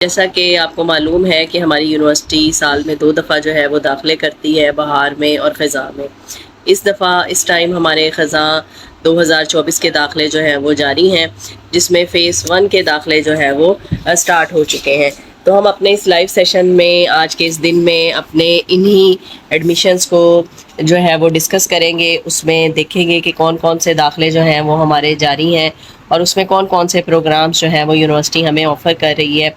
جیسا کہ آپ کو معلوم ہے کہ ہماری یونیورسٹی سال میں 2 دفعہ جو ہے وہ داخلے کرتی ہے، بہار میں اور خزاں میں۔ اس دفعہ اس ٹائم ہمارے خزاں 2024 کے داخلے جو ہیں وہ جاری ہیں، جس میں فیس 1 کے داخلے جو ہے وہ سٹارٹ ہو چکے ہیں۔ تو ہم اپنے اس لائیو سیشن میں آج کے اس دن میں اپنے انہی ایڈمیشنز کو جو ہے وہ ڈسکس کریں گے۔ اس میں دیکھیں گے کہ کون کون سے داخلے جو ہیں وہ ہمارے جاری ہیں اور اس میں کون کون سے پروگرامز جو ہیں وہ یونیورسٹی ہمیں آفر کر رہی ہے۔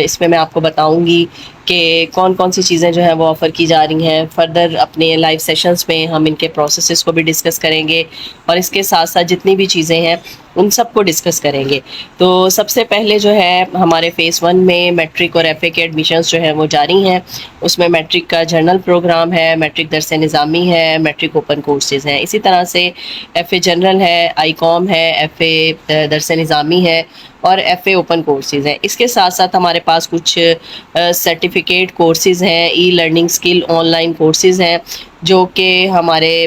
اس میں آپ کو بتاؤں گی کہ کون کون سی چیزیں جو ہیں وہ آفر کی جا رہی ہیں۔ فردر اپنے لائیو سیشنز میں ہم ان کے پروسیسز کو بھی ڈسکس کریں گے اور اس کے ساتھ ساتھ جتنی بھی چیزیں ہیں ان سب کو ڈسکس کریں گے۔ تو سب سے پہلے جو ہے ہمارے فیس 1 میں میٹرک اور ایف اے کے ایڈمیشنز جو ہیں وہ جاری ہیں۔ اس میں میٹرک کا جرنل پروگرام ہے، میٹرک درس نظامی ہے، میٹرک اوپن کورسز ہیں۔ اسی طرح سے ایف اے جنرل ہے، آئی کام ہے، ایف اے درس نظامی ہے اور ایف اے اوپن کورسز ہیں۔ اس کے ساتھ ساتھ ہمارے پاس کچھ سرٹیفکیٹ کورسز ہیں، e learning skill online courses ہیں جو کہ ہمارے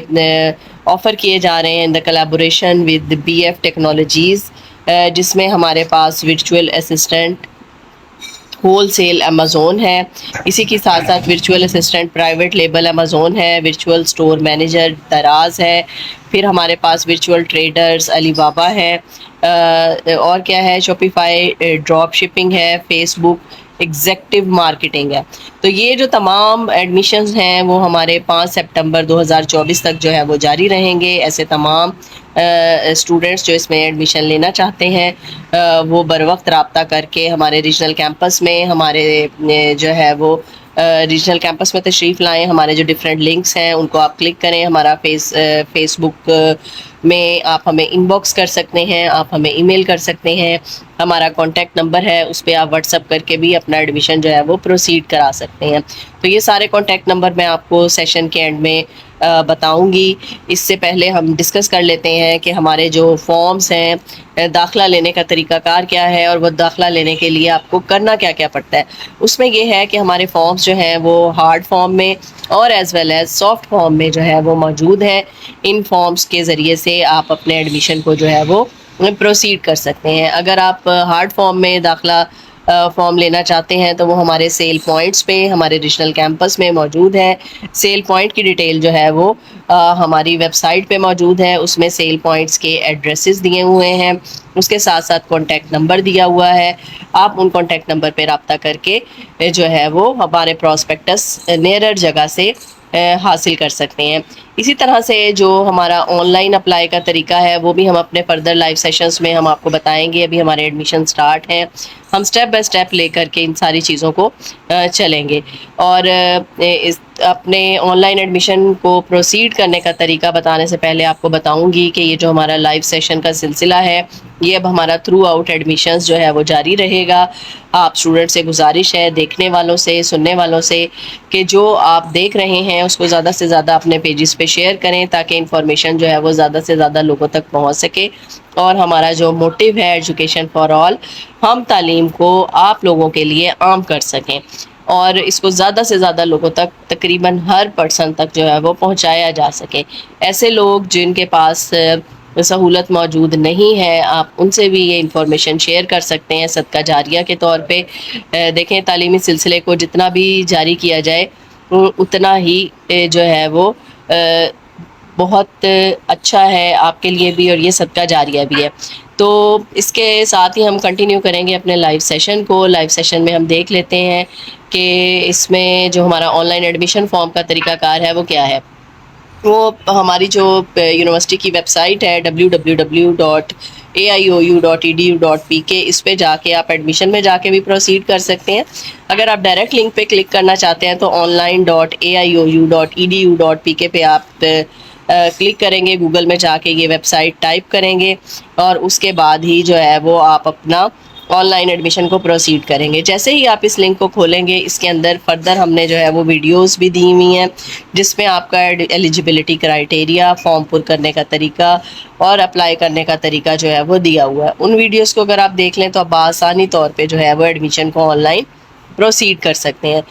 آفر کیے جا رہے ہیں in the collaboration with B F technologies, جس میں ہمارے پاس virtual assistant wholesale Amazon ہے، اسی کے ساتھ ساتھ virtual assistant private label Amazon ہے، ورچوئل اسٹور مینیجر دراز ہے، پھر ہمارے پاس ورچوئل ٹریڈرز علی بابا ہے، اور کیا ہے، شاپیفائی ڈراپ شپنگ ہے، فیس بک ایگزیکٹو مارکیٹنگ ہے۔ تو یہ جو تمام ایڈمیشنز ہیں وہ ہمارے 5 سپٹمبر 2024 تک جو ہے وہ جاری رہیں گے۔ ایسے تمام اسٹوڈنٹس جو اس میں ایڈمیشن لینا چاہتے ہیں وہ بر وقت رابطہ کر کے ہمارے ریجنل کیمپس میں ہمارے جو ہے وہ ریجنل کیمپس میں تشریف لائیں۔ ہمارے جو ڈیفرنٹ لنکس ہیں ان کو آپ کلک کریں، ہمارا فیس بک میں آپ ہمیں ان باکس کر سکتے ہیں، آپ ہمیں ای میل کر سکتے ہیں، ہمارا کانٹیکٹ نمبر ہے اس پہ آپ واٹس اپ کر کے بھی اپنا ایڈمیشن جو ہے وہ پروسیڈ کرا سکتے ہیں۔ تو یہ سارے کانٹیکٹ نمبر میں آپ کو سیشن کے اینڈ میں بتاؤں گی۔ اس سے پہلے ہم ڈسکس کر لیتے ہیں کہ ہمارے جو فارمز ہیں داخلہ لینے کا طریقہ کار کیا ہے اور وہ داخلہ لینے کے لیے آپ کو کرنا کیا کیا پڑتا ہے۔ اس میں یہ ہے کہ ہمارے فارمز جو ہیں وہ ہارڈ فارم میں اور as well as soft form میں جو ہے وہ موجود ہیں۔ ان فارمز کے ذریعے سے آپ اپنے ایڈمیشن کو جو ہے وہ پروسیڈ کر سکتے ہیں۔ اگر آپ ہارڈ فارم میں داخلہ فارم لینا چاہتے ہیں تو وہ ہمارے سیل پوائنٹس پہ ہمارے ریجنل کیمپس میں موجود ہے۔ سیل پوائنٹ کی ڈیٹیل جو ہے وہ ہماری ویب سائٹ پہ موجود ہے، اس میں سیل پوائنٹس کے ایڈریسز دیے ہوئے ہیں، اس کے ساتھ ساتھ کانٹیکٹ نمبر دیا ہوا ہے۔ آپ ان کانٹیکٹ نمبر پہ رابطہ کر کے جو ہے وہ ہمارے پراسپیکٹس نیئرر جگہ سے حاصل کر سکتے ہیں۔ اسی طرح سے جو ہمارا آن لائن اپلائی کا طریقہ ہے وہ بھی ہم اپنے فردر لائیو سیشنز میں ہم آپ کو بتائیں گے۔ ابھی ہمارے ایڈمیشن سٹارٹ ہیں، ہم سٹیپ بائی سٹیپ لے کر کے ان ساری چیزوں کو چلیں گے اور اپنے آن لائن ایڈمیشن کو پروسیڈ کرنے کا طریقہ بتانے سے پہلے آپ کو بتاؤں گی کہ یہ جو ہمارا لائیو سیشن کا سلسلہ ہے یہ اب ہمارا تھرو آؤٹ ایڈمیشنز جو ہے وہ جاری رہے گا۔ آپ اسٹوڈنٹ سے گزارش ہے، دیکھنے والوں سے، سننے والوں سے، کہ جو آپ دیکھ رہے ہیں اس کو زیادہ سے زیادہ اپنے پیجز پہ شیئر کریں تاکہ انفارمیشن جو ہے وہ زیادہ سے زیادہ لوگوں تک پہنچ سکے۔ اور ہمارا جو موٹیو ہے ایجوکیشن فار آل، ہم تعلیم کو آپ لوگوں کے لیے عام کر سکیں اور اس کو زیادہ سے زیادہ لوگوں تک، تقریباً ہر پرسن تک جو ہے وہ پہنچایا جا سکے۔ ایسے لوگ جن کے پاس سہولت موجود نہیں ہے آپ ان سے بھی یہ انفارمیشن شیئر کر سکتے ہیں صدقہ جاریہ کے طور پہ۔ دیکھیں تعلیمی سلسلے کو جتنا بھی جاری کیا جائے اتنا ہی جو ہے وہ بہت اچھا ہے آپ کے لیے بھی اور یہ صدقہ جاریہ بھی ہے۔ تو اس کے ساتھ ہی ہم کنٹینیو کریں گے اپنے لائیو سیشن کو۔ لائیو سیشن میں ہم دیکھ لیتے ہیں کہ اس میں جو ہمارا آن لائن ایڈمیشن فارم کا طریقہ کار ہے وہ کیا ہے۔ وہ ہماری جو یونیورسٹی کی ویب سائٹ ہے www.aiou.edu.pk، اس پہ جا کے آپ ایڈمیشن میں جا کے بھی پروسیڈ کر سکتے ہیں۔ اگر آپ ڈائریکٹ لنک پہ کلک کرنا چاہتے ہیں تو online.aiou.edu.pk پہ آپ کلک کریں گے، گوگل میں جا کے یہ ویب سائٹ ٹائپ کریں گے اور اس کے بعد ہی جو ہے وہ آپ اپنا آن لائن ایڈمیشن کو پروسیڈ کریں گے۔ جیسے ہی آپ اس لنک کو کھولیں گے اس کے اندر فردر ہم نے جو ہے وہ ویڈیوز بھی دی ہوئی ہیں جس میں آپ کا ایلیجیبلٹی کرائٹیریا، فارم پر کرنے کا طریقہ اور اپلائی کرنے کا طریقہ جو ہے وہ دیا ہوا ہے۔ ان ویڈیوز کو اگر آپ دیکھ لیں تو آپ بآسانی طور پہ جو ہے وہ ایڈمیشن کو آن لائن پروسیڈ کر سکتے ہیں۔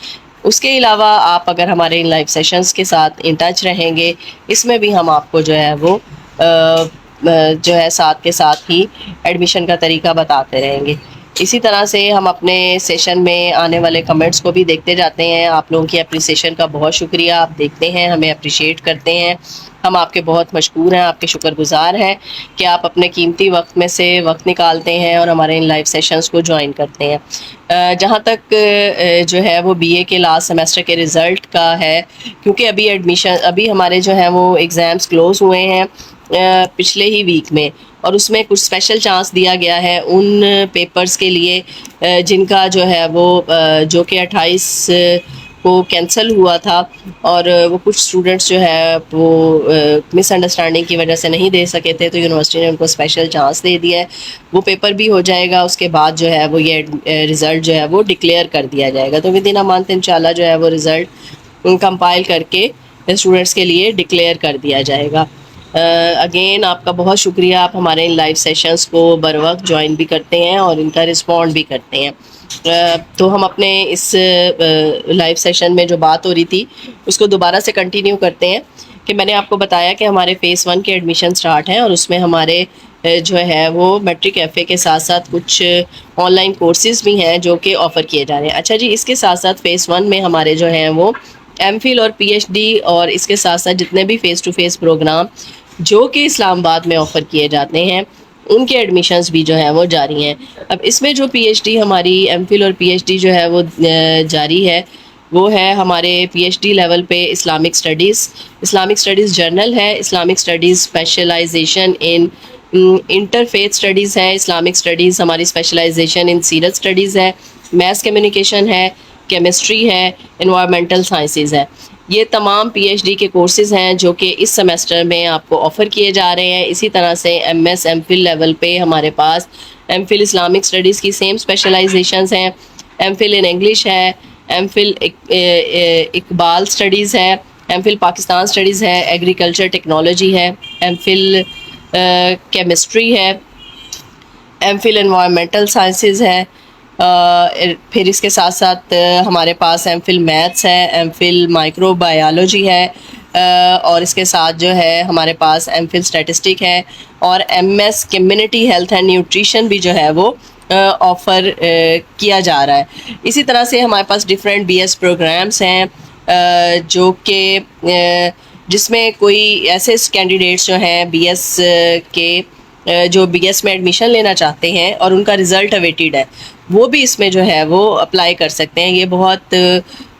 اس کے علاوہ آپ اگر ہمارے ان لائیو سیشنز کے ساتھ ان ٹچ رہیں گے، اس میں بھی ہم آپ کو جو ہے وہ جو ہے ساتھ کے ساتھ ہی ایڈمیشن کا طریقہ بتاتے رہیں گے۔ اسی طرح سے ہم اپنے سیشن میں آنے والے کمنٹس کو بھی دیکھتے جاتے ہیں. آپ لوگوں کی اپریسیشن کا بہت شکریہ. آپ دیکھتے ہیں, ہمیں اپریشیٹ کرتے ہیں. ہم آپ کے بہت مشکور ہیں, آپ کے شکر گزار ہیں کہ آپ اپنے قیمتی وقت میں سے وقت نکالتے ہیں اور ہمارے ان لائیو سیشنز کو جوائن کرتے ہیں. جہاں تک جو ہے وہ بی اے کے لاسٹ سیمسٹر کے رزلٹ کا ہے, کیونکہ ابھی ہمارے جو ہیں وہ ایگزامس کلوز ہوئے ہیں پچھلے ہی ویک میں, اور اس میں کچھ اسپیشل چانس دیا گیا ہے ان پیپرز کے لیے جن کا جو ہے وہ جو کہ 28 کو کینسل ہوا تھا, اور وہ کچھ اسٹوڈنٹس جو ہے وہ مس انڈرسٹینڈنگ کی وجہ سے نہیں دے سکے تھے, تو یونیورسٹی نے ان کو اسپیشل چانس دے دیا ہے. وہ پیپر بھی ہو جائے گا, اس کے بعد جو ہے وہ یہ رزلٹ جو ہے وہ ڈکلیئر کر دیا جائے گا. تو ود ان اے منتھ انشاءاللہ جو ہے وہ رزلٹ کمپائل کر کے اسٹوڈنٹس کے لیے ڈکلیئر کر دیا جائے گا. اگین آپ کا بہت شکریہ, آپ ہمارے ان لائیو سیشنز کو بر وقت جوائن بھی کرتے ہیں اور ان کا رسپونڈ بھی کرتے ہیں. تو ہم اپنے اس لائیو سیشن میں جو بات ہو رہی تھی اس کو دوبارہ سے کنٹینیو کرتے ہیں کہ میں نے آپ کو بتایا کہ ہمارے فیس 1 کے ایڈمیشن سٹارٹ ہیں, اور اس میں ہمارے جو ہے وہ میٹرک ایف اے کے ساتھ ساتھ کچھ آن لائن کورسز بھی ہیں جو کہ آفر کیے جا رہے ہیں. اچھا جی, اس کے ساتھ ساتھ فیس 1 میں ہمارے جو ہیں وہ ایم فل اور پی ایچ ڈی, اور اس کے ساتھ ساتھ جتنے بھی فیس ٹو فیس پروگرام جو کہ اسلام آباد میں آفر کیے جاتے ہیں ان کے ایڈمیشنز بھی جو ہیں وہ جاری ہیں. اب اس میں جو پی ایچ ڈی ہماری ایم فل اور پی ایچ ڈی جو ہے وہ جاری ہے وہ ہے ہمارے پی ایچ ڈی لیول پہ اسلامک اسٹڈیز جرنل ہے, اسلامک اسٹڈیز اسپیشلائزیشن ان انٹرفیتھ اسٹڈیز ہے, اسلامک اسٹڈیز ہماری اسپیشلائزیشن ان سیرت اسٹڈیز ہے, میس کمیونیکیشن ہے, کیمسٹری ہے, انوائرمنٹل سائنسز ہے. یہ تمام پی ایچ ڈی کے کورسز ہیں جو کہ اس سیمسٹر میں آپ کو آفر کیے جا رہے ہیں. اسی طرح سے M S M Phil level پہ ہمارے پاس ایم فل اسلامک اسٹڈیز کی سیم اسپیشلائزیشنز ہیں, ایم فل ان انگلش ہے, ایم فل اقبال اسٹڈیز ہے, ایم فل پاکستان اسٹڈیز ہے, ایگریکلچر ٹیکنالوجی ہے, ایم فل کیمسٹری ہے, ایم فل انوائرمنٹل سائنسز ہے, پھر اس کے ساتھ ساتھ ہمارے پاس ایم فل میتھس ہے, ایم فل مائکرو بایولوجی ہے, اور اس کے ساتھ جو ہے ہمارے پاس ایم فل اسٹیٹسٹک ہے, اور M S community health and nutrition بھی جو ہے وہ آفر کیا جا رہا ہے. اسی طرح سے ہمارے پاس ڈفرینٹ بی ایس پروگرامس ہیں جو کہ جس میں کوئی ایسے کینڈیڈیٹس جو ہیں بی ایس کے جو بی ایس میں ایڈمیشن لینا چاہتے ہیں اور ان کا رزلٹ اویٹیڈ ہے, وہ بھی اس میں جو ہے وہ اپلائی کر سکتے ہیں. یہ بہت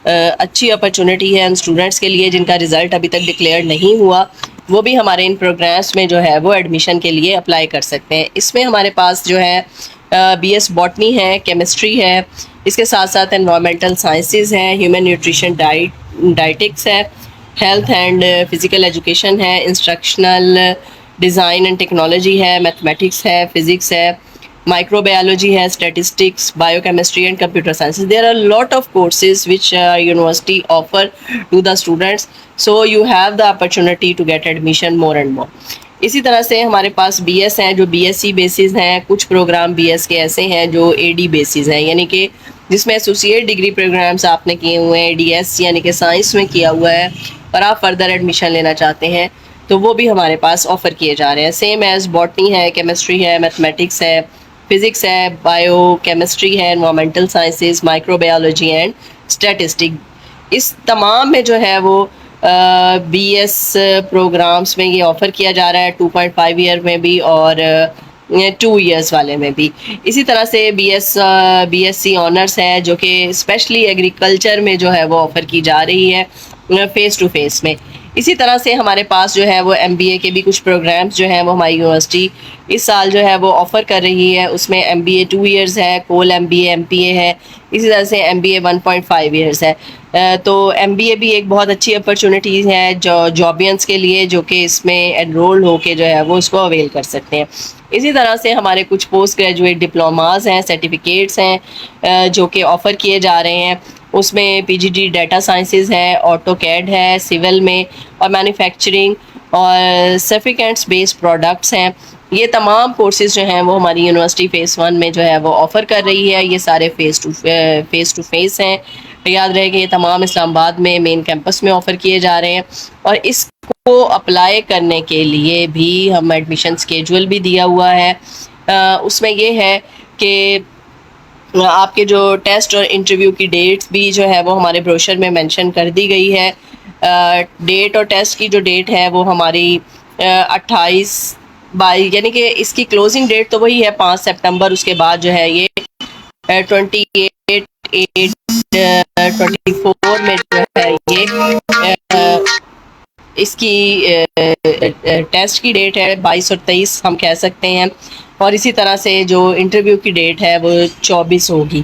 اچھی اپرچونٹی ہے ان اسٹوڈنٹس کے لیے جن کا رزلٹ ابھی تک ڈکلیئر نہیں ہوا, وہ بھی ہمارے ان پروگرامس میں جو ہے وہ ایڈمیشن کے لیے اپلائی کر سکتے ہیں. اس میں ہمارے پاس جو ہے بی ایس باٹنی ہے, کیمسٹری ہے, اس کے ساتھ ساتھ انوائرمنٹل سائنسز ہیں, ہیومن نیوٹریشن ڈائٹکس ہے, ہیلتھ اینڈ فزیکل ایجوکیشن ہے, انسٹرکشنل ڈیزائن اینڈ ٹیکنالوجی ہے, میتھمیٹکس ہے, فزکس ہے, مائکرو بایولوجی ہے, statistics, biochemistry and computer sciences. There are lot of courses which university offer to the students, so you have the opportunity to get admission more and more. اسی طرح سے ہمارے پاس B S ہیں جو B S C bases ہیں, کچھ programme B S کے ایسے ہیں جو اے ڈی بیسز ہیں, یعنی کہ جس میں ایسوسیٹ ڈگری پروگرامس آپ نے کیے ہوئے ہیں, ڈی ایس یعنی کہ سائنس میں کیا ہوا ہے, اور آپ فردر ایڈمیشن لینا چاہتے ہیں تو وہ بھی ہمارے پاس آفر کیے جا رہے ہیں. سیم ایز باٹنی ہے, کیمسٹری ہے, میتھمیٹکس ہے, فزکس ہے, بایو کیمسٹری ہے, environmental sciences, microbiology and statistic. اس تمام میں جو ہے وہ بی ایس پروگرامس میں یہ آفر کیا جا رہا ہے 2.5 ایئر میں بھی اور 2 ایئرس والے میں بھی. اسی طرح سے بی ایس سی آنرس ہے جو کہ اسپیشلی ایگریکلچر میں جو ہے وہ آفر کی جا رہی ہے فیس ٹو فیس میں. اسی طرح سے ہمارے پاس جو ہے وہ ایم بی اے کے بھی کچھ پروگرامس جو ہیں وہ ہماری یونیورسٹی اس سال جو ہے وہ آفر کر رہی ہے. اس میں ایم بی اے 2 ایئرز ہے, کول M B A M P A ہے, اسی طرح سے ایم بی اے 1.5 ایئرز ہے. تو ایم بی اے بھی ایک بہت اچھی اپرچونیٹی ہے جو جابینس کے لیے جو کہ اس میں انرولڈ ہو کے جو ہے وہ اس کو اویل کر سکتے ہیں. اسی طرح سے ہمارے کچھ پوسٹ گریجویٹ ڈپلوماز ہیں, سرٹیفکیٹس ہیں جو کہ آفر کیے جا رہے ہیں. اس میں پی جی ڈی ڈیٹا سائنسز ہے, آٹو کیڈ ہے سول میں, اور مینوفیکچرنگ اور سرٹیفکیٹس بیسڈ پروڈکٹس ہیں. یہ تمام کورسز جو ہیں وہ ہماری یونیورسٹی فیس 1 میں جو ہے وہ آفر کر رہی ہے. یہ سارے فیس ٹو فیس ہیں. یاد رہے کہ یہ تمام اسلام آباد میں مین کیمپس میں آفر کیے جا رہے ہیں, اور اس کو اپلائی کرنے کے لیے بھی ہم ایڈمیشن اسکیجول بھی دیا ہوا ہے. اس میں یہ ہے کہ آپ کے جو ٹیسٹ اور انٹرویو کی ڈیٹس بھی جو ہے وہ ہمارے بروشر میں مینشن کر دی گئی ہے. ڈیٹ اور ٹیسٹ کی جو ڈیٹ ہے وہ ہماری 28/22، یعنی کہ اس کی کلوزنگ ڈیٹ تو وہی ہے 5 سپٹمبر. اس کے بعد جو ہے یہ 28/8/24 میں جو ہے یہ اس کی ٹیسٹ کی ڈیٹ ہے 22 اور 23 ہم کہہ سکتے ہیں. اور اسی طرح سے جو انٹرویو کی ڈیٹ ہے وہ 24 ہوگی.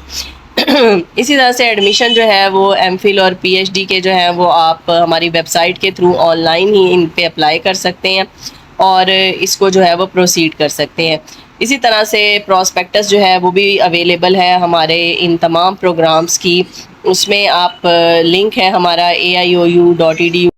اسی طرح سے ایڈمیشن جو ہے وہ ایم فل اور پی ایچ ڈی کے جو ہیں وہ آپ ہماری ویب سائٹ کے تھرو آن لائن ہی ان پہ اپلائی کر سکتے ہیں اور اس کو جو ہے وہ پروسیڈ کر سکتے ہیں. اسی طرح سے پراسپیکٹس جو ہے وہ بھی اویلیبل ہے ہمارے ان تمام پروگرامز کی. اس میں آپ لنک ہے ہمارا AIOU.edu